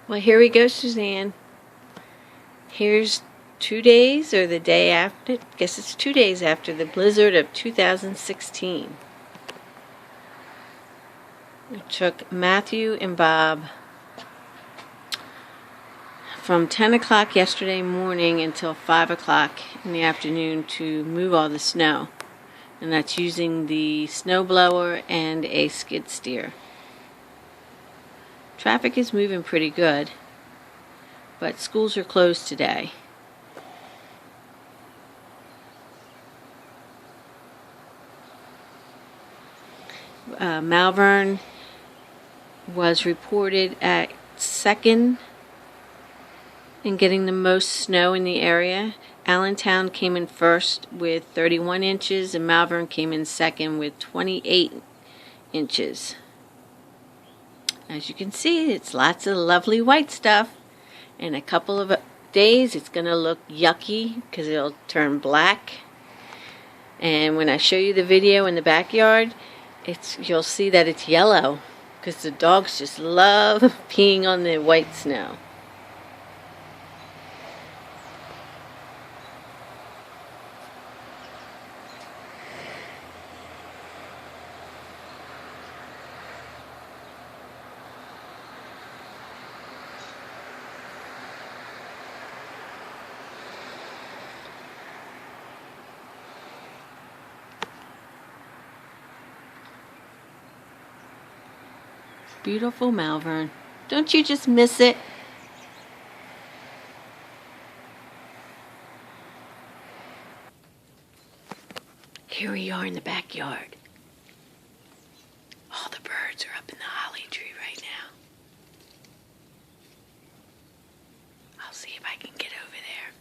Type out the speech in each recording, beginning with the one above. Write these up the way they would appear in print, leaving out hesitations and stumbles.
Well, here we go, Suzanne. Here's 2 days, or the day after, I guess it's 2 days after the blizzard of 2016. It took Matthew and Bob from 10 o'clock yesterday morning until 5 o'clock in the afternoon to move all the snow. And that's using the snow blower and a skid steer. Traffic is moving pretty good, but schools are closed today. Malvern was reported at second in getting the most snow in the area. Allentown came in first with 31 inches, and Malvern came in second with 28 inches. As you can see, it's lots of lovely white stuff. In a couple of days, it's going to look yucky because it'll turn black. And when I show you the video in the backyard, you'll see that it's yellow because the dogs just love peeing on the white snow. Beautiful Malvern. Don't you just miss it? Here we are in the backyard. All the birds are up in the holly tree right now. I'll see if I can get over there.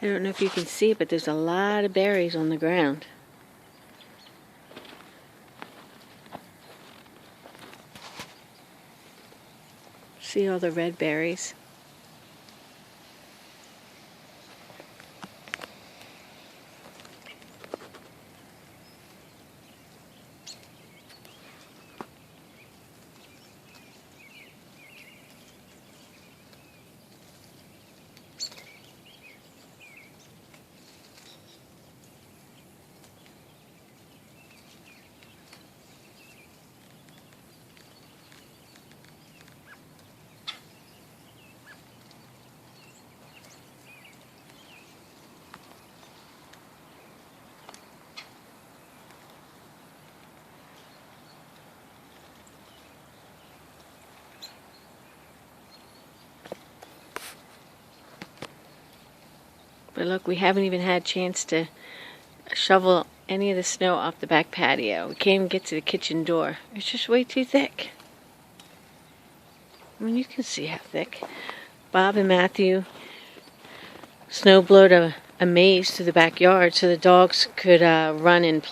I don't know if you can see, but there's a lot of berries on the ground. See all the red berries? But look, we haven't even had a chance to shovel any of the snow off the back patio. We can't even get to the kitchen door. It's just way too thick. I mean, you can see how thick. Bob and Matthew snow blowed a maze through the backyard so the dogs could run and play.